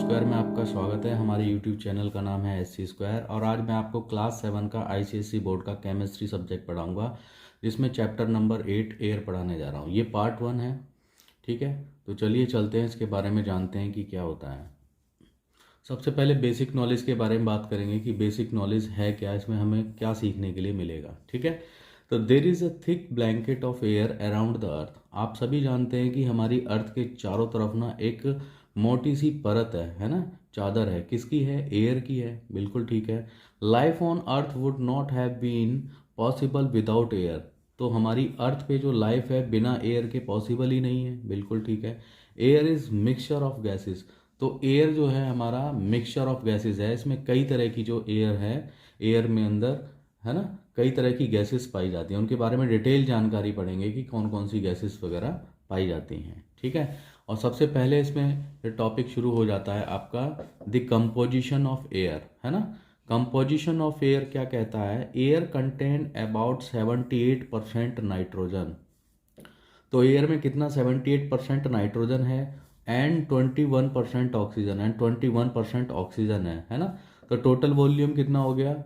Square में आपका स्वागत है। हमारे यूट्यूब चैनल का नाम है SC स्क्वायर और आज मैं आपको क्लास 7 का ICSE बोर्ड का केमिस्ट्री सब्जेक्ट पढ़ाऊंगा, जिसमें चैप्टर नंबर 8 एयर पढ़ाने जा रहा हूँ। ये पार्ट 1 है, ठीक है। तो चलिए चलते हैं, इसके बारे में जानते हैं कि क्या होता है। सबसे पहले बेसिक नॉलेज के बारे में बात करेंगे कि बेसिक नॉलेज है क्या, इसमें हमें क्या सीखने के लिए मिलेगा, ठीक है। तो there is a thick blanket of air around the earth. आप सभी जानते हैं कि हमारी अर्थ के चारों तरफ ना एक मोटी सी परत है ना, चादर है। किसकी है? एयर की है, बिल्कुल ठीक है। Life on earth would not have been possible without air. तो हमारी अर्थ पे जो लाइफ है बिना एयर के पॉसिबल ही नहीं है, बिल्कुल ठीक है। Air is mixture of gases. तो एयर जो है हमारा मिक्सचर ऑफ गैसेस है। इसमें कई तरह की जो एयर है, एयर में अंदर है ना कई तरह की गैसेस पाई जाती हैं। उनके बारे में डिटेल जानकारी पढ़ेंगे कि कौन कौन सी गैसेस वगैरह पाई जाती हैं, ठीक है। और सबसे पहले इसमें टॉपिक शुरू हो जाता है आपका द कंपोजिशन ऑफ एयर, है ना। कंपोजिशन ऑफ एयर क्या कहता है? Air contain about 78% nitrogen. तो एयर में कितना? 78% नाइट्रोजन है एंड 21% ऑक्सीजन, एंड 21% ऑक्सीजन है ना। तो टोटल वॉल्यूम कितना हो गया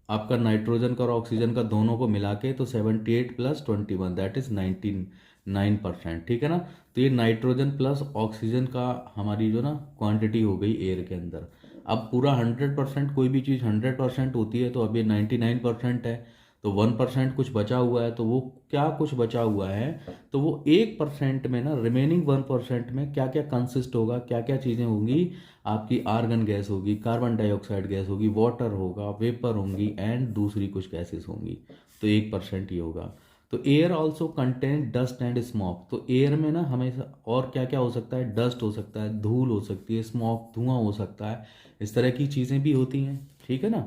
आपका नाइट्रोजन का और ऑक्सीजन का दोनों को मिला के? तो 78 + 21 दैट इज 99%, ठीक है ना। तो ये नाइट्रोजन प्लस ऑक्सीजन का हमारी जो ना क्वांटिटी हो गई एयर के अंदर। अब पूरा 100%, कोई भी चीज़ 100% होती है, तो अब ये 99% है, तो 1% कुछ बचा हुआ है। तो वो क्या कुछ बचा हुआ है? तो वो 1% में ना, रिमेनिंग 1% में क्या क्या कंसिस्ट होगा, क्या क्या चीज़ें होंगी आपकी? आर्गन गैस होगी, कार्बन डाइऑक्साइड गैस होगी, वाटर होगा, वेपर होंगी एंड दूसरी कुछ गैसेस होंगी। तो 1% ही होगा। तो air also contain dust and smoke. तो एयर में ना हमेशा और क्या क्या हो सकता है? डस्ट हो सकता है, धूल हो सकती है, स्मोक धुआं हो सकता है, इस तरह की चीज़ें भी होती हैं, ठीक है ना,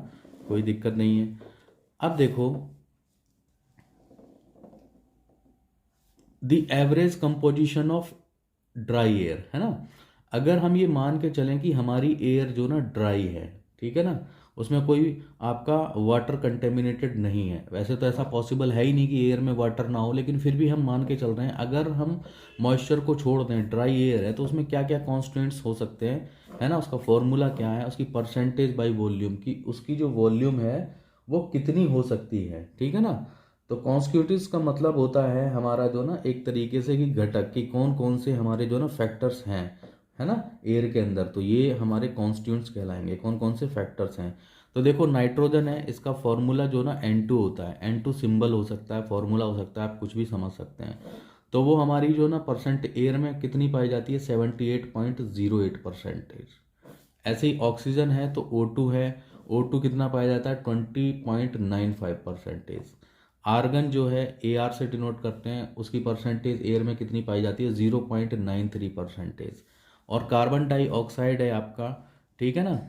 कोई दिक्कत नहीं है। अब देखो the average composition of dry air, है ना। अगर हम ये मान के चलें कि हमारी एयर जो ना ड्राई है, ठीक है ना, उसमें कोई आपका वाटर कंटेमिनेटेड नहीं है। वैसे तो ऐसा पॉसिबल है ही नहीं कि एयर में वाटर ना हो, लेकिन फिर भी हम मान के चल रहे हैं। अगर हम मॉइस्चर को छोड़ दें, ड्राई एयर है, तो उसमें क्या क्या कॉन्स्टेंट्स हो सकते हैं, है ना। उसका फॉर्मूला क्या है? उसकी परसेंटेज बाई वॉल्यूम की, उसकी जो वॉल्यूम है वो कितनी हो सकती है, ठीक है ना। तो कॉन्स्टिट्यूटिव्स का मतलब होता है हमारा जो ना एक तरीके से कि घटक, कि कौन कौन से हमारे जो ना फैक्टर्स हैं, है ना, एयर के अंदर। तो ये हमारे कॉन्स्टिट्यूंट्स कहलाएंगे, कौन कौन से फैक्टर्स हैं। तो देखो नाइट्रोजन है, इसका फॉर्मूला जो ना N2 होता है। N2 सिंबल हो सकता है, फॉर्मूला हो सकता है, आप कुछ भी समझ सकते हैं। तो वो हमारी जो ना परसेंट एयर में कितनी पाई जाती है? 78.08%। ऐसे ही ऑक्सीजन है तो O2 है, O2 कितना पाया जाता है? 20.95%। आर्गन जो है AR से डिनोट करते हैं, उसकी परसेंटेज एयर में कितनी पाई जाती है? 0.93%। और कार्बन डाइऑक्साइड है आपका, ठीक है ना,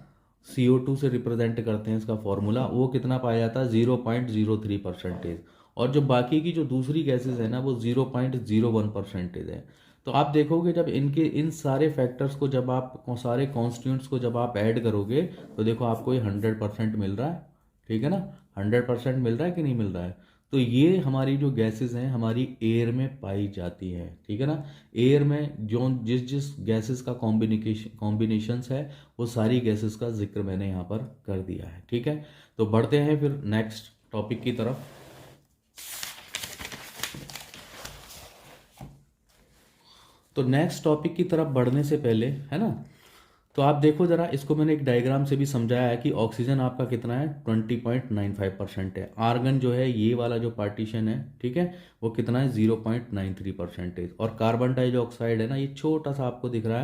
CO2 से रिप्रेजेंट करते हैं इसका फॉर्मूला, वो कितना पाया जाता है? 0.03%। और जो बाकी की जो दूसरी गैसेस है ना, वो 0.01% है। तो आप देखोगे जब इनके इन सारे फैक्टर्स को, जब आप सारे कॉन्स्टिट्यूंट्स को जब आप ऐड करोगे, तो देखो आपको ये 100% मिल रहा है, ठीक है ना। 100% मिल रहा है कि नहीं मिल रहा है? तो ये हमारी जो गैसेस हैं हमारी एयर में पाई जाती हैं, ठीक है ना। एयर में जो जिस जिस गैसेस का कॉम्बिनेशंस है, वो सारी गैसेस का जिक्र मैंने यहाँ पर कर दिया है, ठीक है। तो बढ़ते हैं फिर नेक्स्ट टॉपिक की तरफ। तो नेक्स्ट टॉपिक की तरफ बढ़ने से पहले, है ना, तो आप देखो जरा, इसको मैंने एक डायग्राम से भी समझाया है कि ऑक्सीजन आपका कितना है? 20.95% है। आर्गन जो है, ये वाला जो पार्टीशन है, ठीक है, वो कितना है? 0.93%। और कार्बन डाइऑक्साइड है ना, ये छोटा सा आपको दिख रहा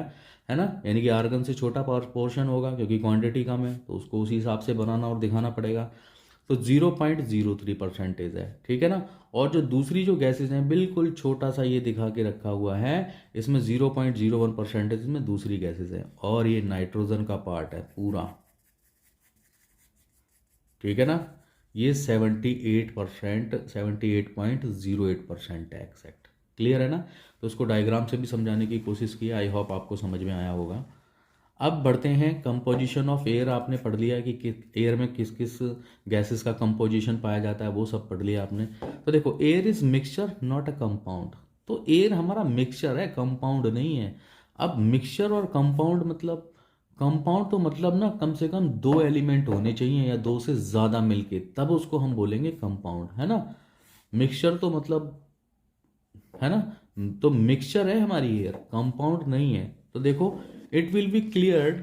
है ना, यानी कि आर्गन से छोटा पोर्शन होगा, क्योंकि क्वांटिटी कम है, तो उसको उसी हिसाब से बनाना और दिखाना पड़ेगा। तो 0.03% है, ठीक है ना। और जो दूसरी जो गैसेज हैं, बिल्कुल छोटा सा ये दिखा के रखा हुआ है, इसमें 0.01% इसमें दूसरी गैसेज हैं, और ये नाइट्रोजन का पार्ट है पूरा, ठीक है ना। ये 78%, 78.08% है एग्जैक्ट। क्लियर है ना। तो उसको डायग्राम से भी समझाने की कोशिश की, आई होप आपको समझ में आया होगा। अब बढ़ते हैं कंपोजिशन ऑफ एयर। आपने पढ़ लिया कि एयर में किस किस गैसेस का कंपोजिशन पाया जाता है, वो सब पढ़ लिया आपने। तो देखो, air is mixture not a compound. तो एयर हमारा मिक्सचर है, कंपाउंड नहीं है। अब मिक्सचर और कंपाउंड मतलब, कंपाउंड तो मतलब ना कम से कम दो एलिमेंट होने चाहिए या दो से ज़्यादा मिलके, तब उसको हम बोलेंगे कंपाउंड, है ना। मिक्सचर तो मतलब, है ना, तो मिक्सचर है हमारी एयर, कंपाउंड नहीं है। तो देखो, it will be cleared,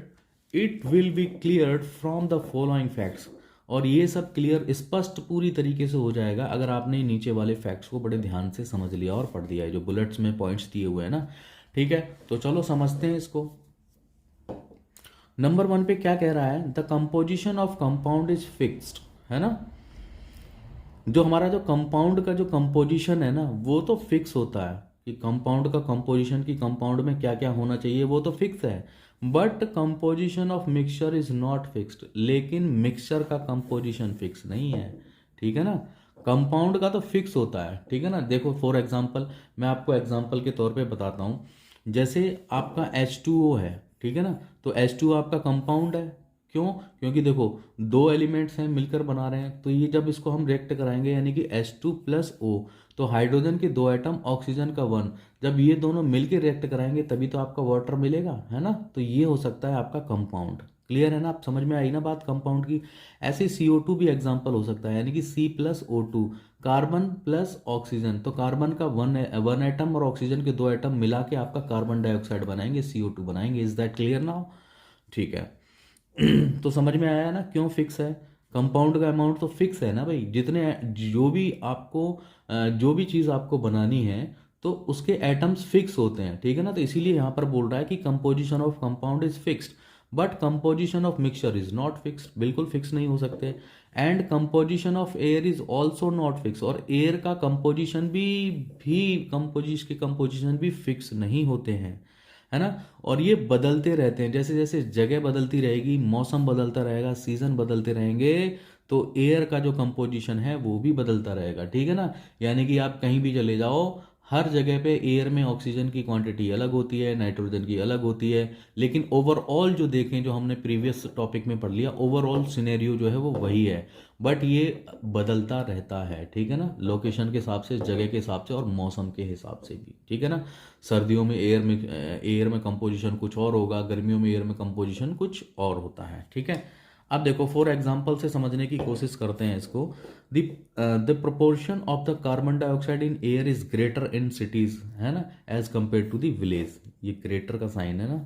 it will be cleared from the following facts. और ये सब क्लियर, स्पष्ट पूरी तरीके से हो जाएगा अगर आपने नीचे वाले फैक्ट्स को बड़े ध्यान से समझ लिया और पढ़ दिया है, जो बुलेट्स में पॉइंट्स दिए हुए हैं ना। ठीक है, तो चलो समझते हैं इसको। नंबर 1 पे क्या कह रहा है, the composition of compound is fixed, है ना। जो हमारा जो कंपाउंड का जो कंपोजिशन है ना, वो तो फिक्स होता है कि कंपाउंड का कंपोजिशन, की कंपाउंड में क्या क्या होना चाहिए, वो तो फिक्स है। But composition of mixture is not fixed, लेकिन मिक्सचर का कंपोजिशन फिक्स नहीं है, ठीक है ना। कंपाउंड का तो फिक्स होता है, ठीक है ना। देखो फॉर एग्जांपल, मैं आपको एग्जांपल के तौर पे बताता हूँ। जैसे आपका H2O है, ठीक है ना, तो H2O आपका कंपाउंड है। क्यों? क्योंकि देखो, दो एलिमेंट्स हैं मिलकर बना रहे हैं, तो ये जब इसको हम रिएक्ट कराएंगे यानी कि H2+O, तो हाइड्रोजन के दो एटम, ऑक्सीजन का वन, जब ये दोनों मिलकर रिएक्ट कराएंगे तभी तो आपका वाटर मिलेगा, है ना। तो ये हो सकता है आपका कंपाउंड। क्लियर है ना, आप समझ में आई ना बात कंपाउंड की। ऐसे CO2 भी एग्जाम्पल हो सकता है, यानी कि C+O2, कार्बन प्लस ऑक्सीजन, तो कार्बन का वन एटम और ऑक्सीजन के दो एटम मिला के आपका कार्बन डाइऑक्साइड बनाएंगे, CO2 बनाएंगे। Is that clear now? ठीक है। तो समझ में आया ना क्यों फिक्स है। कंपाउंड का अमाउंट तो फिक्स है ना भाई, जितने जो भी आपको जो भी चीज़ आपको बनानी है तो उसके एटम्स फिक्स होते हैं, ठीक है ना। तो इसीलिए यहाँ पर बोल रहा है कि composition of compound is fixed, but composition of mixture is not fixed, बिल्कुल फिक्स नहीं हो सकते। And composition of air is also not fix, और एयर का कंपोजिशन भी कंपोजिशन भी फिक्स नहीं होते हैं, है ना। और ये बदलते रहते हैं, जैसे जैसे जगह बदलती रहेगी, मौसम बदलता रहेगा, सीजन बदलते रहेंगे, तो एयर का जो कंपोजिशन है वो भी बदलता रहेगा, ठीक है ना। यानी कि आप कहीं भी चले जाओ, हर जगह पे एयर में ऑक्सीजन की क्वांटिटी अलग होती है, नाइट्रोजन की अलग होती है, लेकिन ओवरऑल जो देखें, जो हमने प्रीवियस टॉपिक में पढ़ लिया, ओवरऑल सिनेरियो जो है वो वही है। बट ये बदलता रहता है, ठीक है ना, लोकेशन के हिसाब से, जगह के हिसाब से और मौसम के हिसाब से भी, ठीक है ना। सर्दियों में एयर में कंपोजिशन कुछ और होगा, गर्मियों में एयर में कंपोजिशन कुछ और होता है, ठीक है। अब देखो फॉर एग्जांपल से समझने की कोशिश करते हैं इसको। The proportion of the carbon dioxide in air is greater in cities, है ना, as compare to the village. ये ग्रेटर का साइन है ना।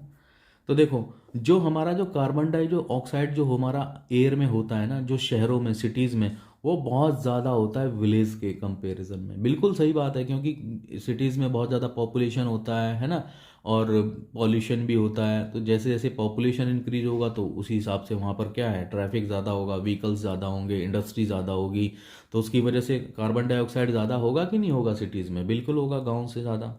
तो देखो, जो हमारा जो कार्बन डाई जो ऑक्साइड जो हमारा एयर में होता है ना, जो शहरों में, सिटीज़ में, वो बहुत ज़्यादा होता है विलेज के कंपैरिजन में। बिल्कुल सही बात है, क्योंकि सिटीज़ में बहुत ज़्यादा पॉपुलेशन होता है ना, और पॉल्यूशन भी होता है। तो जैसे जैसे पॉपुलेशन इंक्रीज होगा तो उसी हिसाब से वहाँ पर क्या है, ट्रैफिक ज़्यादा होगा, व्हीकल्स ज़्यादा होंगे, इंडस्ट्री ज़्यादा होगी, तो उसकी वजह से कार्बन डाइऑक्साइड ज़्यादा होगा कि नहीं होगा सिटीज़ में? बिल्कुल होगा, गाँव से ज़्यादा।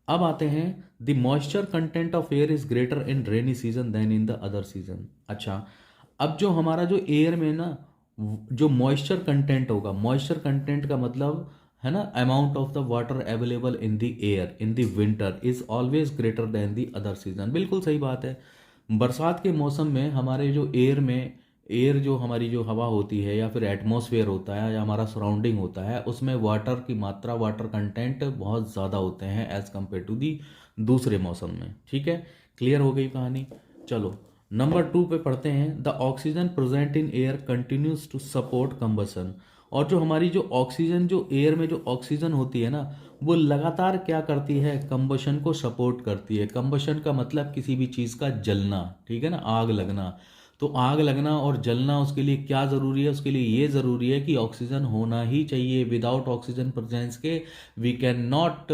अब आते हैं, the moisture content of air is greater in rainy season than in the other season. अच्छा, अब जो हमारा जो एयर में ना जो मॉइस्चर कंटेंट होगा, मॉइस्चर कंटेंट का मतलब है ना, amount of the water available in the air in the winter is always greater than the other season. बिल्कुल सही बात है। बरसात के मौसम में हमारे जो एयर में, एयर जो हमारी जो हवा होती है या फिर एटमॉस्फेयर होता है या हमारा सराउंडिंग होता है, उसमें वाटर की मात्रा, वाटर कंटेंट बहुत ज़्यादा होते हैं एज़ कम्पेयर टू दी दूसरे मौसम में, ठीक है। क्लियर हो गई कहानी। चलो नंबर 2 पे पढ़ते हैं। The oxygen present in air continues to support combustion. और जो हमारी जो ऑक्सीजन, जो एयर में जो ऑक्सीजन होती है ना, वो लगातार क्या करती है, कंबशन को सपोर्ट करती है। कंबशन का मतलब किसी भी चीज़ का जलना, ठीक है ना, आग लगना। तो आग लगना और जलना, उसके लिए क्या ज़रूरी है? उसके लिए ये ज़रूरी है कि ऑक्सीजन होना ही चाहिए। विदाउट ऑक्सीजन प्रेजेंस के वी कैन नॉट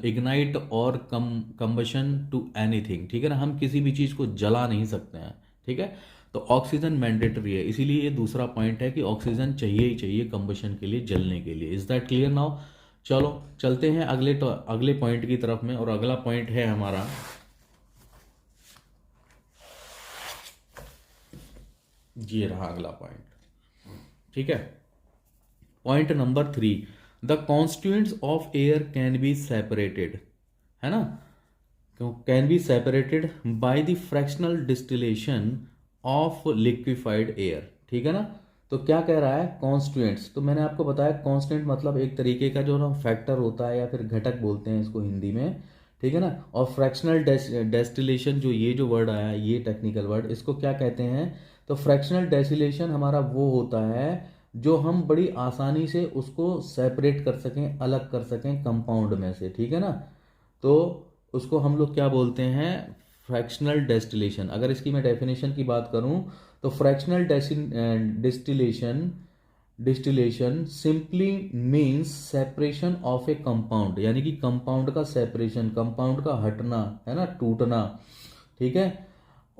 इग्नाइट और कंबशन टू एनीथिंग, ठीक है ना। हम किसी भी चीज़ को जला नहीं सकते हैं, ठीक है। तो ऑक्सीजन मैंडेटरी है, इसीलिए ये दूसरा पॉइंट है कि ऑक्सीजन चाहिए ही चाहिए कंबशन के लिए, जलने के लिए। Is that clear now? चलो चलते हैं अगले पॉइंट की तरफ में, और अगला पॉइंट है हमारा, ये रहा अगला पॉइंट, ठीक है। Point number 3, the constituents of air can be separated, है ना, can be separated by the fractional distillation of liquefied air, ठीक है ना। तो क्या कह रहा है, कॉन्स्टिट्यूएंट्स, तो मैंने आपको बताया कॉन्स्टेंट मतलब एक तरीके का जो ना फैक्टर होता है या फिर घटक बोलते हैं इसको हिंदी में, ठीक है ना। और फ्रैक्शनल डेस्टिलेशन, जो ये जो वर्ड आया है, ये टेक्निकल वर्ड, इसको क्या कहते हैं? तो फ्रैक्शनल डेस्टिलेशन हमारा वो होता है जो हम बड़ी आसानी से उसको सेपरेट कर सकें, अलग कर सकें कंपाउंड में से, ठीक है ना। तो उसको हम लोग क्या बोलते हैं? Fractional distillation. अगर इसकी मैं डेफिनेशन की बात करूं तो fractional distillation distillation simply means separation of A compound, यानी कि कंपाउंड का सेपरेशन, कंपाउंड का हटना, है ना, टूटना, ठीक है।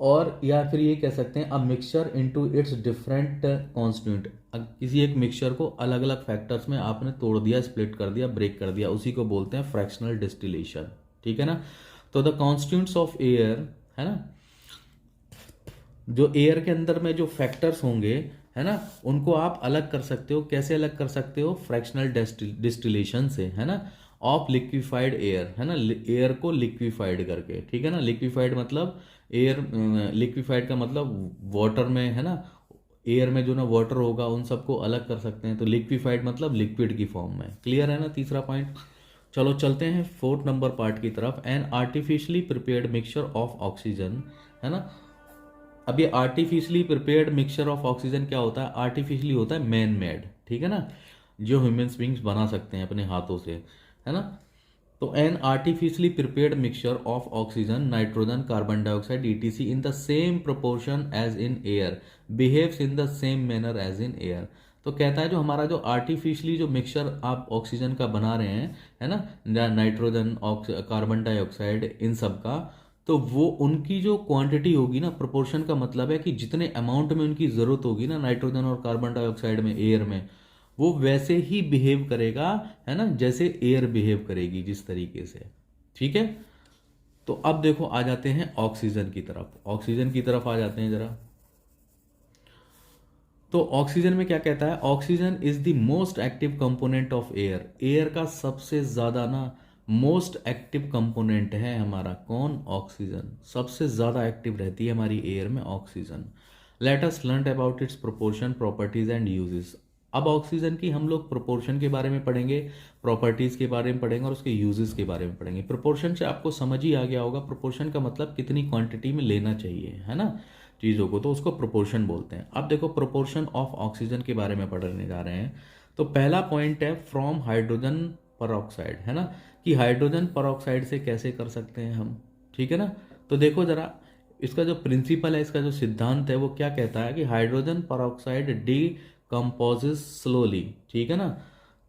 और या फिर ये कह सकते हैं a mixture into its different constituent, किसी एक मिक्सचर को अलग अलग फैक्टर्स में आपने तोड़ दिया, स्प्लिट कर दिया, ब्रेक कर दिया, उसी को बोलते हैं फ्रैक्शनल डिस्टिलेशन, ठीक है ना। तो द कॉन्स्टिट्यूंट्स ऑफ एयर, है ना, जो एयर के अंदर में जो फैक्टर्स होंगे, है ना, उनको आप अलग कर सकते हो। कैसे अलग कर सकते हो? फ्रैक्शनल डिस्टिलेशन से, है ना, ऑफ लिक्विफाइड एयर, है ना, एयर को लिक्विफाइड करके, ठीक है ना। लिक्विफाइड मतलब एयर, लिक्विफाइड का मतलब वाटर में, है ना, एयर में जो ना वाटर होगा उन सबको अलग कर सकते हैं, तो लिक्विफाइड मतलब लिक्विड की फॉर्म में। क्लियर है ना तीसरा पॉइंट। चलो चलते हैं 4 नंबर पार्ट की तरफ। An artificially prepared mixture of oxygen, है ना। अब ये artificially prepared mixture of oxygen क्या होता है? आर्टिफिशियली होता है मैन मेड, ठीक है ना, जो ह्यूमन बींग्स बना सकते हैं अपने हाथों से, है ना। तो an artificially prepared mixture of oxygen, nitrogen, carbon dioxide ETC in the same proportion as in air behaves in the same manner as in air. तो कहता है जो हमारा जो आर्टिफिशियली जो मिक्सचर आप ऑक्सीजन का बना रहे हैं, है ना, नाइट्रोजन, कार्बन डाइऑक्साइड, इन सब का, तो वो उनकी जो क्वांटिटी होगी ना, प्रोपोर्शन का मतलब है कि जितने अमाउंट में उनकी ज़रूरत होगी ना नाइट्रोजन और कार्बन डाइऑक्साइड में, एयर में, वो वैसे ही बिहेव करेगा, है ना, जैसे एयर बिहेव करेगी जिस तरीके से, ठीक है। तो अब देखो आ जाते हैं ऑक्सीजन की तरफ, ऑक्सीजन की तरफ आ जाते हैं जरा। तो ऑक्सीजन में क्या कहता है? Oxygen is the most active component of air, air का सबसे ज्यादा ना मोस्ट एक्टिव कंपोनेंट है हमारा कौन? ऑक्सीजन। सबसे ज्यादा एक्टिव रहती है हमारी एयर में oxygen. Let us learn about it's proportion, properties and uses. अब ऑक्सीजन की हम लोग प्रोपोर्शन के बारे में पढ़ेंगे, प्रॉपर्टीज के बारे में पढ़ेंगे और उसके यूजेस के बारे में पढ़ेंगे। प्रोपोर्शन से आपको समझ ही आ गया होगा, प्रोपोर्शन का मतलब कितनी क्वांटिटी में लेना चाहिए, है ना, चीज़ों को, तो उसको प्रोपोर्शन बोलते हैं। अब देखो प्रोपोर्शन ऑफ ऑक्सीजन के बारे में पढ़ने जा रहे हैं। तो पहला पॉइंट है फ्रॉम हाइड्रोजन परऑक्साइड, है ना, कि हाइड्रोजन परऑक्साइड से कैसे कर सकते हैं हम, ठीक है ना। तो देखो जरा, इसका जो प्रिंसिपल है, इसका जो सिद्धांत है, वो क्या कहता है कि हाइड्रोजन परऑक्साइड डिकम्पोजेस स्लोली, ठीक है ना,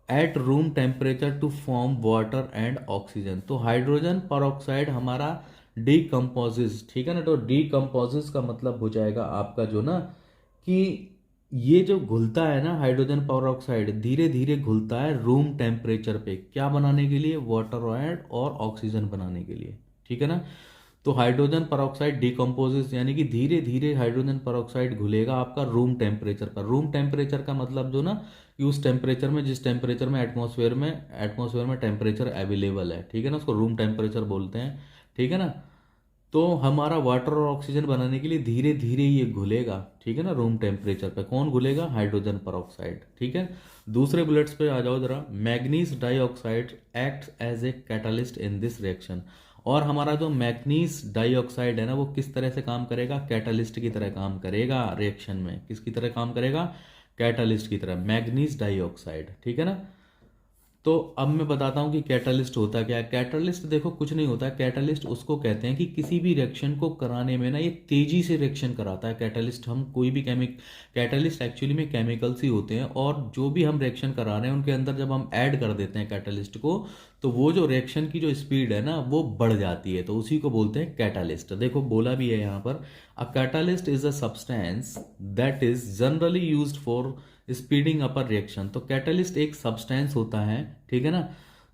at room temperature to form water and oxygen. तो हाइड्रोजन परऑक्साइड हमारा डिकम्पोजिस, ठीक है ना। तो डिकम्पोजिस का मतलब हो जाएगा आपका जो ना, कि ये जो घुलता है ना हाइड्रोजन परऑक्साइड, धीरे धीरे घुलता है रूम टेम्परेचर पे, क्या बनाने के लिए? वाटर एंड और ऑक्सीजन बनाने के लिए, ठीक है ना। तो हाइड्रोजन परऑक्साइड डिकम्पोजिस, यानी कि धीरे धीरे हाइड्रोजन परऑक्साइड घुलेगा आपका रूम टेम्परेचर पर। रूम टेम्परेचर का मतलब जो ना, कि उस टेम्परेचर में, जिस टेम्परेचर में एटमॉस्फेयर में टेम्परेचर अवेलेबल है, ठीक है ना, उसको रूम टेम्परेचर बोलते हैं, ठीक है ना। तो हमारा वाटर और ऑक्सीजन बनाने के लिए धीरे धीरे ये घुलेगा, ठीक है ना, रूम टेम्परेचर पे। कौन घुलेगा? हाइड्रोजन परऑक्साइड, ठीक है। दूसरे बुलेट्स पे आ जाओ जरा। Manganese dioxide acts as a catalyst in this reaction. और हमारा जो मैग्नीज डाइऑक्साइड है ना, वो किस तरह से काम करेगा? कैटालिस्ट की तरह काम करेगा रिएक्शन में। किसकी तरह काम करेगा? कैटालिस्ट की तरह, मैग्नीज डाइऑक्साइड, ठीक है ना। तो अब मैं बताता हूँ कि कैटालिस्ट होता क्या है। कैटालिस्ट देखो कुछ नहीं होता है, कैटालिस्ट उसको कहते हैं कि किसी भी रिएक्शन को कराने में ना, ये तेजी से रिएक्शन कराता है कैटालिस्ट। हम कोई भी कैटालिस्ट एक्चुअली में केमिकल्स ही होते हैं, और जो भी हम रिएक्शन करा रहे हैं उनके अंदर जब हम ऐड कर देते हैं कैटालिस्ट को, तो वो जो रिएक्शन की जो स्पीड है ना, वो बढ़ जाती है, तो उसी को बोलते हैं कैटालिस्ट। देखो बोला भी है यहाँ पर, a catalyst is a substance that is generally used for speeding up a reaction. तो कैटालिस्ट एक सब्सटेंस होता है, ठीक है ना।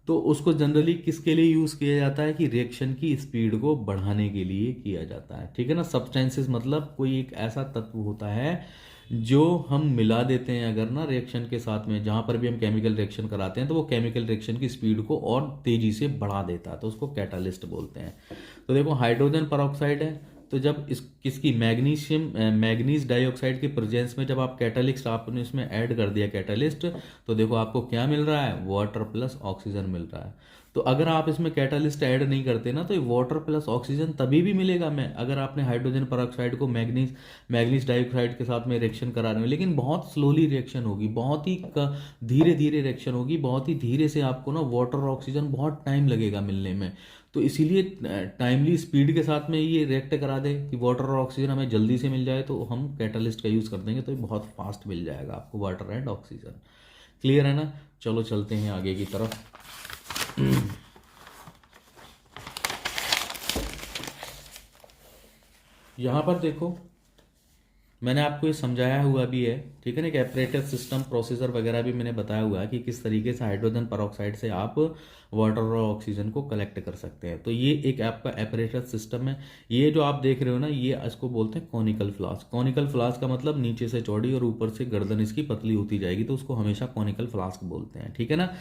तो उसको जनरली किसके लिए यूज किया जाता है? कि रिएक्शन की स्पीड को बढ़ाने के लिए किया जाता है, ठीक है ना। सब्सटेंसेस मतलब कोई एक ऐसा तत्व होता है जो हम मिला देते हैं अगर ना रिएक्शन के साथ में, जहां पर भी हम केमिकल रिएक्शन कराते हैं, तो वो केमिकल रिएक्शन की स्पीड को और तेजी से बढ़ा देता है, तो उसको कैटालिस्ट बोलते हैं। तो देखो हाइड्रोजन परऑक्साइड है, तो जब इस किसकी मैग्नीज डाइऑक्साइड के प्रेजेंस में जब आप कैटालिस्ट आपने इसमें ऐड कर दिया कैटालिस्ट, तो देखो आपको क्या मिल रहा है? वाटर प्लस ऑक्सीजन मिल रहा है। तो अगर आप इसमें कैटालिस्ट ऐड नहीं करते ना, तो ये वाटर प्लस ऑक्सीजन तभी भी मिलेगा मैं अगर आपने हाइड्रोजन परऑक्साइड को मैग्नीज डाइऑक्साइड के साथ में रिएक्शन करा रहे हो। लेकिन बहुत स्लोली रिएक्शन होगी, बहुत ही धीरे धीरे रिएक्शन होगी, बहुत ही धीरे से आपको ना वाटर और ऑक्सीजन बहुत टाइम लगेगा मिलने में। तो इसीलिए टाइमली स्पीड के साथ में ये रिएक्ट करा दे कि वाटर और ऑक्सीजन हमें जल्दी से मिल जाए, तो हम कैटालिस्ट का यूज़ कर देंगे, तो ये बहुत फास्ट मिल जाएगा आपको वाटर एंड ऑक्सीजन। क्लियर है ना? चलो चलते हैं आगे की तरफ। यहाँ पर देखो, मैंने आपको ये समझाया हुआ भी है, ठीक है ना, कि एपरेटस सिस्टम प्रोसीजर वगैरह भी मैंने बताया हुआ है कि किस तरीके से हाइड्रोजन परऑक्साइड से आप वाटर और ऑक्सीजन को कलेक्ट कर सकते हैं। तो ये एक आपका एपरेटस सिस्टम है। ये जो आप देख रहे हो ना, ये इसको बोलते हैं कॉनिकल फ्लास्क। कॉनिकल फ्लास्क का मतलब नीचे से चौड़ी और ऊपर से गर्दन इसकी पतली होती जाएगी, तो उसको हमेशा कॉनिकल फ्लास्क बोलते हैं, ठीक है ना।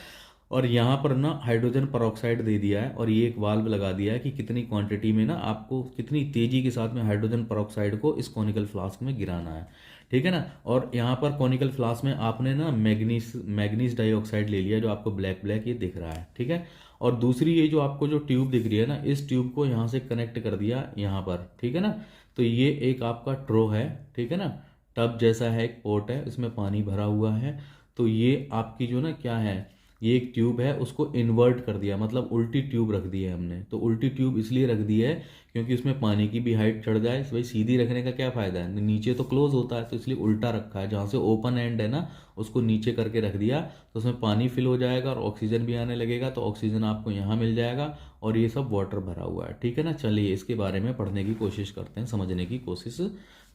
और यहाँ पर ना हाइड्रोजन परऑक्साइड दे दिया है और ये एक वाल्व लगा दिया है कि कितनी क्वांटिटी में ना आपको कितनी तेजी के साथ में हाइड्रोजन परऑक्साइड को इस कॉनिकल फ्लास्क में गिराना है, ठीक है ना। और यहाँ पर कॉनिकल फ्लास्क में आपने ना मैग्नीज डाइऑक्साइड ले लिया, जो आपको ब्लैक ब्लैक ये दिख रहा है, ठीक है। और दूसरी ये जो आपको जो ट्यूब दिख रही है ना, इस ट्यूब को यहाँ से कनेक्ट कर दिया यहाँ पर, ठीक है ना। तो ये एक आपका ट्रो है, ठीक है ना, टब जैसा है, एक पोर्ट है, इसमें पानी भरा हुआ है। तो ये आपकी जो ना क्या है, ये एक ट्यूब है, उसको इन्वर्ट कर दिया, मतलब उल्टी ट्यूब रख दी है हमने। तो उल्टी ट्यूब इसलिए रख दी है क्योंकि उसमें पानी की भी हाइट चढ़ जाए। भाई सीधी रखने का क्या फ़ायदा है, नीचे तो क्लोज होता है, तो इसलिए उल्टा रखा है। जहाँ से ओपन एंड है ना, उसको नीचे करके रख दिया, तो उसमें पानी फिल हो जाएगा और ऑक्सीजन भी आने लगेगा। तो ऑक्सीजन आपको यहाँ मिल जाएगा और ये सब वाटर भरा हुआ है, ठीक है ना। चलिए इसके बारे में पढ़ने की कोशिश करते हैं, समझने की कोशिश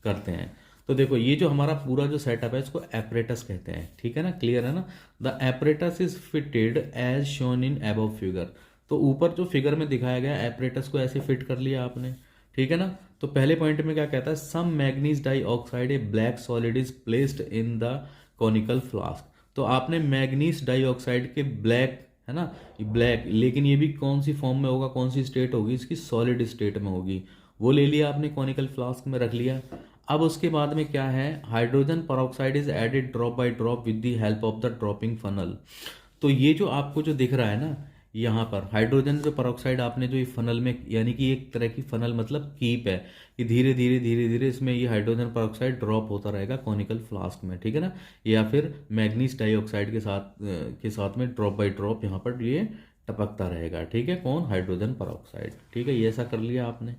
करते हैं। तो देखो, ये जो हमारा पूरा जो सेटअप है, इसको एपरेटस कहते हैं, ठीक है ना। क्लियर है ना? The apparatus is fitted as shown in above figure. तो ऊपर जो फिगर में दिखाया गया एपरेटस को ऐसे फिट कर लिया आपने, ठीक है ना। तो पहले पॉइंट में क्या कहता है, some manganese dioxide a black solid is placed in the conical flask. तो आपने मैग्नीज डाइऑक्साइड के ब्लैक, है ना, ब्लैक, लेकिन ये भी कौन सी फॉर्म में होगा, कौन सी स्टेट होगी इसकी, सॉलिड स्टेट में होगी, वो ले लिया आपने, कॉनिकल फ्लास्क में रख लिया। अब उसके बाद में क्या है, hydrogen peroxide is added drop by drop with the help of the dropping funnel. तो ये जो आपको जो दिख रहा है ना, यहाँ पर हाइड्रोजन जो परऑक्साइड आपने जो ये फनल में, यानी कि एक तरह की फनल मतलब कीप है, कि धीरे धीरे धीरे धीरे इसमें ये हाइड्रोजन परऑक्साइड ड्रॉप होता रहेगा कॉनिकल फ्लास्क में, ठीक है ना। या फिर मैग्नीज डाइऑक्साइड के साथ में ड्रॉप बाय ड्रॉप यहाँ पर ये टपकता रहेगा, ठीक है, कौन, हाइड्रोजन परऑक्साइड, ठीक है। ये ऐसा कर लिया आपने।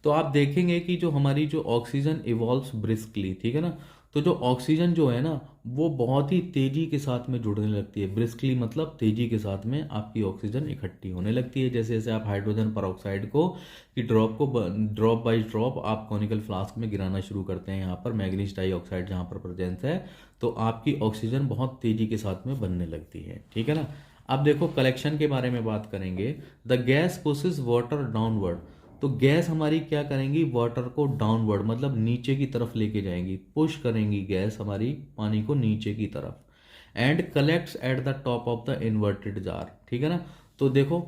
तो आप देखेंगे कि जो हमारी जो ऑक्सीजन इवॉल्व्स ब्रिस्कली, ठीक है ना। तो जो ऑक्सीजन जो है ना, वो बहुत ही तेजी के साथ में जुड़ने लगती है। ब्रिस्कली मतलब तेजी के साथ में आपकी ऑक्सीजन इकट्ठी होने लगती है। जैसे जैसे आप हाइड्रोजन परऑक्साइड को कि ड्रॉप बाय ड्रॉप आप कॉनिकल फ्लास्क में गिराना शुरू करते हैं, यहाँ पर मैग्नीज डाइऑक्साइड जहाँ पर प्रेजेंस है, तो आपकी ऑक्सीजन बहुत तेजी के साथ में बनने लगती है, ठीक है ना। अब देखो कलेक्शन के बारे में बात करेंगे। The gas pushes water downward. तो गैस हमारी क्या करेंगी, वाटर को डाउनवर्ड मतलब नीचे की तरफ लेके जाएंगी, पुश करेंगी गैस हमारी पानी को नीचे की तरफ, and collects at the top of the inverted jar, ठीक है ना। तो देखो,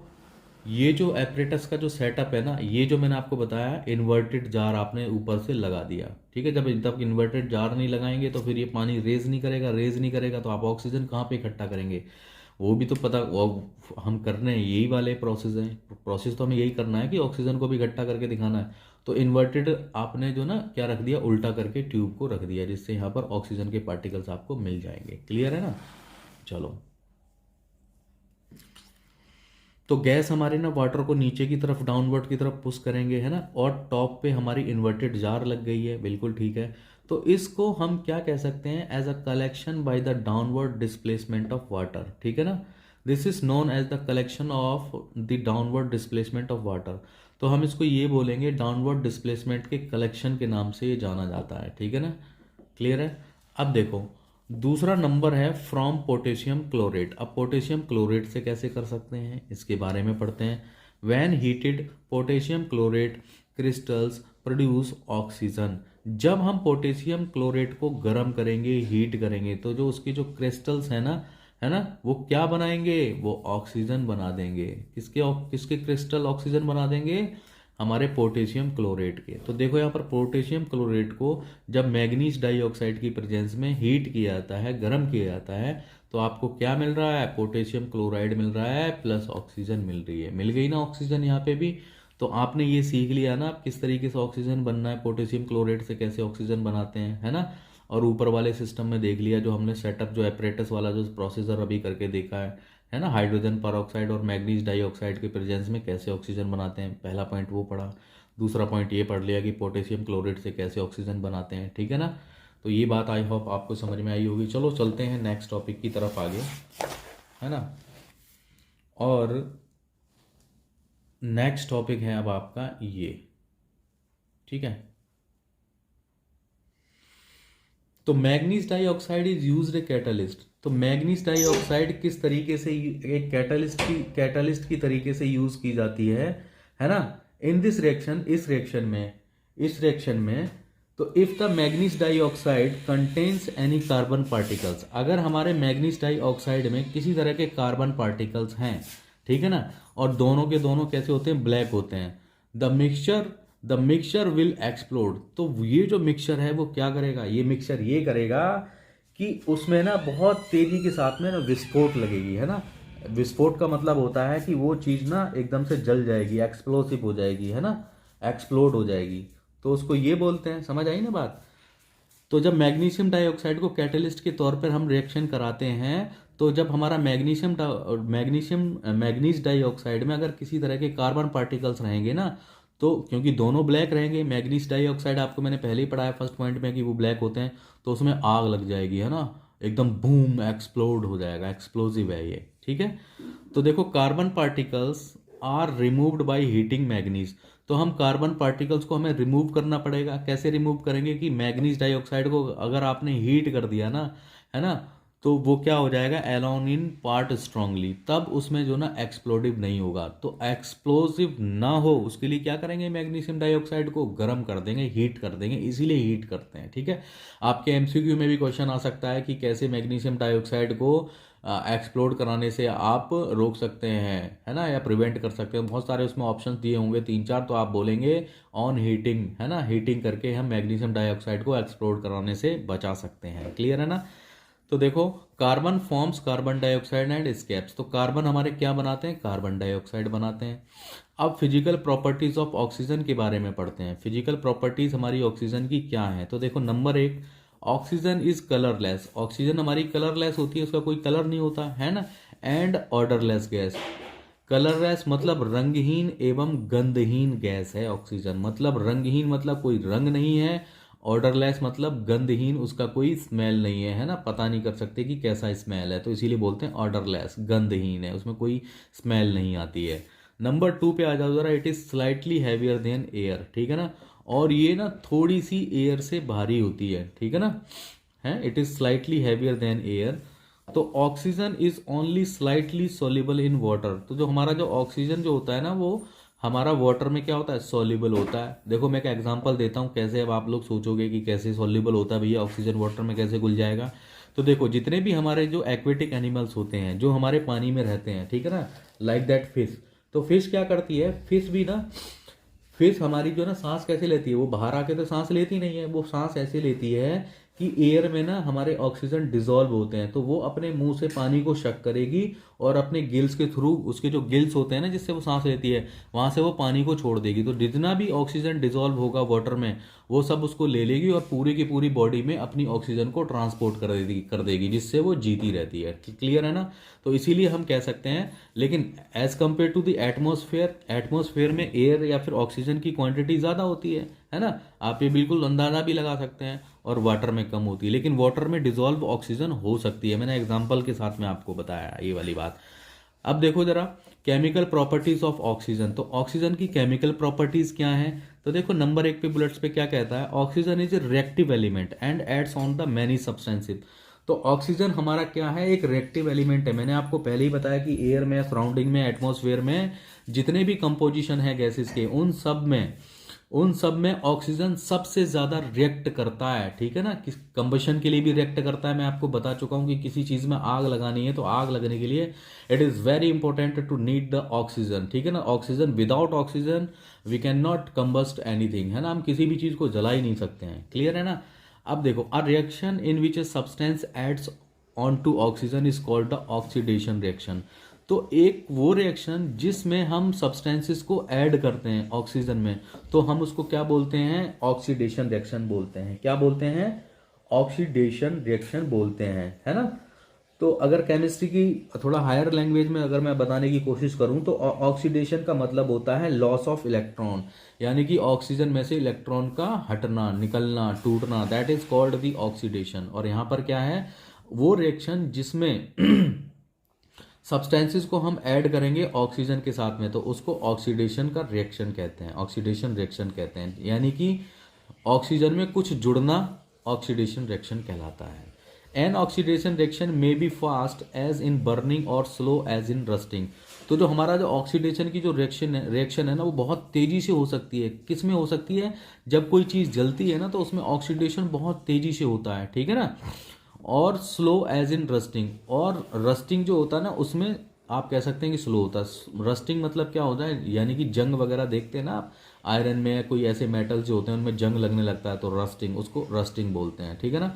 ये जो एपरेटस का जो सेटअप है ना, ये जो मैंने आपको बताया, इन्वर्टेड जार आपने ऊपर से लगा दिया, ठीक है। जब तक इन्वर्टेड जार नहीं लगाएंगे तो फिर ये पानी रेज नहीं करेगा, तो आप ऑक्सीजन कहाँ पे इकट्ठा करेंगे, वो भी तो पता, वो हम कर रहे हैं, यही वाले प्रोसेस हैं। प्रोसेस तो हमें यही करना है कि ऑक्सीजन को भी इकट्ठा करके दिखाना है। तो इन्वर्टेड आपने जो ना क्या रख दिया, उल्टा करके ट्यूब को रख दिया, जिससे यहाँ पर ऑक्सीजन के पार्टिकल्स आपको मिल जाएंगे। क्लियर है ना? चलो, तो गैस हमारे ना वाटर को नीचे की तरफ, डाउनवर्ड की तरफ पुश करेंगे, है ना। और टॉप पे हमारी इन्वर्टेड जार लग गई है, बिल्कुल ठीक है। तो इसको हम क्या कह सकते हैं, as a collection by the downward displacement of water, ठीक है ना। This is known as the collection of the downward displacement of water. तो हम इसको ये बोलेंगे, डाउनवर्ड डिस्प्लेसमेंट के कलेक्शन के नाम से ये जाना जाता है, ठीक है ना। क्लियर है? अब देखो, दूसरा नंबर है फ्रॉम पोटेशियम क्लोरेट। अब पोटेशियम क्लोरेट से कैसे कर सकते हैं, इसके बारे में पढ़ते हैं। When heated potassium chlorate crystals produce oxygen. जब हम पोटेशियम क्लोरेट को गर्म करेंगे, हीट करेंगे, तो जो उसके जो क्रिस्टल्स है ना, वो क्या बनाएंगे, वो ऑक्सीजन बना देंगे। किसके किसके क्रिस्टल ऑक्सीजन बना देंगे, हमारे पोटेशियम क्लोरेट के। तो देखो यहाँ पर पोटेशियम क्लोरेट को जब मैग्नीज डाइऑक्साइड की प्रेजेंस में हीट किया जाता है, गर्म किया जाता है, तो आपको क्या मिल रहा है, पोटेशियम क्लोराइड मिल रहा है प्लस ऑक्सीजन मिल रही है। मिल गई ना ऑक्सीजन यहाँ पे भी। तो आपने ये सीख लिया ना आप किस तरीके से ऑक्सीजन बनना है, पोटेशियम क्लोराइड से कैसे ऑक्सीजन बनाते हैं, है ना। और ऊपर वाले सिस्टम में देख लिया जो हमने सेटअप, जो एपरेटस वाला जो प्रोसीजर अभी करके देखा है ना, हाइड्रोजन परऑक्साइड और मैग्नीज डाइऑक्साइड के प्रेजेंस में कैसे ऑक्सीजन बनाते हैं। पहला पॉइंट वो पढ़ा। दूसरा पॉइंट ये पढ़ लिया कि पोटेशियम क्लोराइड से कैसे ऑक्सीजन बनाते हैं, ठीक है ना। तो ये बात आई होप आपको समझ में आई होगी। चलो चलते हैं नेक्स्ट टॉपिक की तरफ आगे, है ना। और नेक्स्ट टॉपिक है अब आपका ये, ठीक है। तो manganese dioxide is used a catalyst. तो मैग्नीज डाइऑक्साइड किस तरीके से एक कैटलिस्ट की तरीके से यूज की जाती है ना। इन दिस रिएक्शन, इस रिएक्शन में तो if the manganese dioxide contains any carbon particles, अगर हमारे मैग्नीज डाइऑक्साइड में किसी तरह के कार्बन पार्टिकल्स हैं, ठीक है ना, और दोनों के दोनों कैसे होते हैं, ब्लैक होते हैं, द मिक्सचर विल एक्सप्लोड। तो ये जो मिक्सचर है वो क्या करेगा, ये मिक्सचर ये करेगा कि उसमें ना बहुत तेजी के साथ में ना विस्फोट लगेगी, है ना। विस्फोट का मतलब होता है कि वो चीज़ ना एकदम से जल जाएगी, एक्सप्लोसिव हो जाएगी, है ना, एक्सप्लोड हो जाएगी। तो उसको ये बोलते हैं, समझ आई ना बात। तो जब मैग्नीशियम डाइऑक्साइड को कैटलिस्ट के तौर पर हम रिएक्शन कराते हैं, तो जब हमारा मैग्नीज डाइऑक्साइड में अगर किसी तरह के कार्बन पार्टिकल्स रहेंगे ना, तो क्योंकि दोनों ब्लैक रहेंगे, मैग्नीज डाइऑक्साइड आपको मैंने पहले ही पढ़ाया फर्स्ट पॉइंट में कि वो ब्लैक होते हैं, तो उसमें आग लग जाएगी, है ना, एकदम बूम, एक्सप्लोड हो जाएगा, एक्सप्लोजिव है ये, ठीक है। तो देखो carbon particles are removed by heating manganese. तो हम कार्बन पार्टिकल्स को हमें रिमूव करना पड़ेगा। कैसे रिमूव करेंगे कि मैग्नीज डाइऑक्साइड को अगर आपने हीट कर दिया ना, है ना, तो वो क्या हो जाएगा, एलोन इन पार्ट स्ट्रांगली, तब उसमें जो ना एक्सप्लोडिव नहीं होगा। तो एक्सप्लोसिव ना हो उसके लिए क्या करेंगे, मैग्नीशियम डाइऑक्साइड को गर्म कर देंगे, हीट कर देंगे, इसीलिए हीट करते हैं, ठीक है। आपके एमसीक्यू में भी क्वेश्चन आ सकता है कि कैसे मैग्नीशियम डाइऑक्साइड को एक्सप्लोड कराने से आप रोक सकते हैं, है ना, या प्रिवेंट कर सकते हैं। बहुत सारे उसमें ऑप्शंस दिए होंगे 3-4, तो आप बोलेंगे ऑन हीटिंग, है ना, हीटिंग करके हम मैग्नीशियम डाइऑक्साइड को एक्सप्लोड कराने से बचा सकते हैं। क्लियर है ना। तो देखो carbon forms carbon dioxide and escapes. तो कार्बन हमारे क्या बनाते हैं, कार्बन डाइऑक्साइड बनाते हैं। अब फिजिकल प्रॉपर्टीज ऑफ ऑक्सीजन के बारे में पढ़ते हैं। फिजिकल प्रॉपर्टीज हमारी ऑक्सीजन की क्या है। तो देखो number 1, oxygen is colourless. Oxygen हमारी कलरलेस होती है, उसका कोई कलर नहीं होता, है ना। And odourless gas. कलरलेस मतलब रंगहीन एवं गंधहीन गैस है ऑक्सीजन। मतलब रंगहीन मतलब कोई रंग नहीं है, ऑर्डरलेस मतलब गंधहीन, उसका कोई स्मेल नहीं है ना, पता नहीं कर सकते कि कैसा स्मेल है, तो इसीलिए बोलते हैं ऑर्डरलेस, गंधहीन है, उसमें कोई स्मेल नहीं आती है। नंबर 2 पे आ जाओ जरा, it is slightly heavier than air, ठीक है ना, और ये ना थोड़ी सी एयर से भारी होती है, ठीक है ना, है, it is slightly heavier than air. तो oxygen is only slightly soluble in water. तो जो हमारा जो ऑक्सीजन जो होता है ना, वो हमारा वाटर में क्या होता है, सॉल्युबल होता है। देखो मैं एक एग्जांपल देता हूँ कैसे, अब आप लोग सोचोगे कि कैसे सॉल्युबल होता है भैया, ऑक्सीजन वाटर में कैसे घुल जाएगा। तो देखो जितने भी हमारे जो एक्वेटिक एनिमल्स होते हैं, जो हमारे पानी में रहते हैं, ठीक है ना, लाइक दैट फिश। तो फिश क्या करती है, फिश भी ना, फिश हमारी जो ना सांस कैसे लेती है, वो बाहर आके तो सांस लेती नहीं है, वो सांस ऐसे लेती है कि एयर में ना हमारे ऑक्सीजन डिसॉल्व होते हैं, तो वो अपने मुंह से पानी को शक करेगी और अपने गिल्स के थ्रू, उसके जो गिल्स होते हैं ना जिससे वो सांस लेती है, वहां से वो पानी को छोड़ देगी। तो जितना भी ऑक्सीजन डिसॉल्व होगा वाटर में, वो सब उसको ले लेगी और पूरी की पूरी बॉडी में अपनी ऑक्सीजन को ट्रांसपोर्ट कर देगी, जिससे वो जीती रहती है। क्लियर है ना। तो इसीलिए हम कह सकते हैं, लेकिन as compare to the atmosphere, atmosphere में एयर या फिर ऑक्सीजन की क्वांटिटी ज़्यादा होती है ना, आप ये बिल्कुल अंदाजा भी लगा सकते हैं, और वाटर में कम होती है। लेकिन वाटर में डिसॉल्व ऑक्सीजन हो सकती है, मैंने एग्जांपल के साथ में आपको बताया ये वाली बात। अब देखो जरा केमिकल प्रॉपर्टीज ऑफ ऑक्सीजन। तो ऑक्सीजन की केमिकल प्रॉपर्टीज क्या हैं। तो देखो नंबर 1 पे बुलेट्स पे क्या कहता है, oxygen is a reactive element and adds on the many substances. तो ऑक्सीजन हमारा क्या है, एक रिएक्टिव एलिमेंट है। मैंने आपको पहले ही बताया कि एयर में, सराउंडिंग में, एटमॉस्फेयर में जितने भी कंपोजिशन है गैसेस के, उन सब में ऑक्सीजन सबसे ज़्यादा रिएक्ट करता है, ठीक है ना। किस कंबशन के लिए भी रिएक्ट करता है। मैं आपको बता चुका हूँ कि किसी चीज़ में आग लगानी है तो आग लगने के लिए it is very important to need the oxygen, ठीक है ना। Oxygen, without oxygen we can not combust anything, है ना। हम किसी भी चीज़ को जला ही नहीं सकते हैं, क्लियर है ना। अब देखो, a reaction in which a substance adds on to oxygen is called the oxidation reaction. तो एक वो रिएक्शन जिसमें हम सब्सटेंसेस को ऐड करते हैं ऑक्सीजन में, तो हम उसको क्या बोलते हैं, ऑक्सीडेशन रिएक्शन बोलते हैं। क्या बोलते हैं, ऑक्सीडेशन रिएक्शन बोलते हैं, है ना। तो अगर केमिस्ट्री की थोड़ा हायर लैंग्वेज में अगर मैं बताने की कोशिश करूं तो ऑक्सीडेशन का मतलब होता है लॉस ऑफ इलेक्ट्रॉन, यानी कि ऑक्सीजन में से इलेक्ट्रॉन का हटना, निकलना, टूटना, that is called the oxidation. और यहाँ पर क्या है, वो रिएक्शन जिसमें सब्सटेंसेस को हम ऐड करेंगे ऑक्सीजन के साथ में, तो उसको ऑक्सीडेशन का रिएक्शन कहते हैं, ऑक्सीडेशन रिएक्शन कहते हैं। यानी कि ऑक्सीजन में कुछ जुड़ना ऑक्सीडेशन रिएक्शन कहलाता है। An oxidation reaction may be fast as in burning और स्लो एज इन रस्टिंग। तो जो हमारा जो ऑक्सीडेशन की जो रिएक्शन है ना, वो बहुत तेजी से हो सकती है। किस में हो सकती है, जब कोई चीज़ जलती है ना तो उसमें ऑक्सीडेशन बहुत तेजी से होता है, ठीक है ना। और स्लो एज इन रस्टिंग, और रस्टिंग जो होता है ना उसमें आप कह सकते हैं कि स्लो होता है। रस्टिंग मतलब क्या होता है, यानी कि जंग वगैरह देखते हैं ना आप, आयरन में कोई ऐसे मेटल जो होते हैं उनमें जंग लगने लगता है, तो रस्टिंग, उसको रस्टिंग बोलते हैं, ठीक है ना।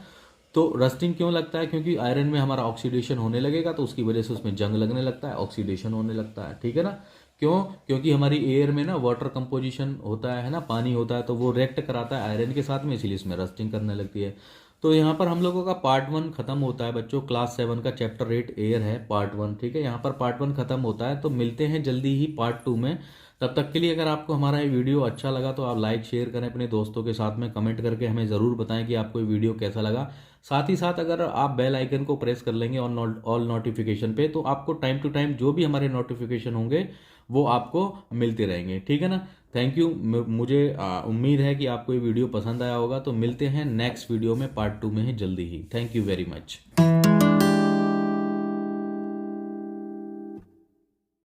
तो रस्टिंग क्यों लगता है, क्योंकि आयरन में हमारा ऑक्सीडेशन होने लगेगा तो उसकी वजह से उसमें जंग लगने लगता है, ऑक्सीडेशन होने लगता है, ठीक है ना। क्यों, क्योंकि हमारी एयर में ना वाटर कंपोजिशन होता है ना, पानी होता है, तो वो रिएक्ट कराता है आयरन के साथ में, इसीलिए इसमें रस्टिंग करने लगती है। तो यहाँ पर हम लोगों का पार्ट 1 खत्म होता है बच्चों। क्लास 7 का चैप्टर 8 एयर है, पार्ट 1, ठीक है। यहाँ पर पार्ट 1 खत्म होता है, तो मिलते हैं जल्दी ही पार्ट 2 में। तब तक के लिए अगर आपको हमारा ये वीडियो अच्छा लगा तो आप लाइक शेयर करें अपने दोस्तों के साथ में, कमेंट करके हमें ज़रूर बताएं कि आपको ये वीडियो कैसा लगा। साथ ही साथ अगर आप बेल आइकन को प्रेस कर लेंगे ऑल नोटिफिकेशन पे, तो आपको टाइम टू टाइम जो भी हमारे नोटिफिकेशन होंगे वो आपको मिलते रहेंगे, ठीक है ना। Thank you. मुझे उम्मीद है कि आपको ये वीडियो पसंद आया होगा। तो मिलते हैं नेक्स्ट वीडियो में, पार्ट 2 में ही जल्दी ही। Thank you very much.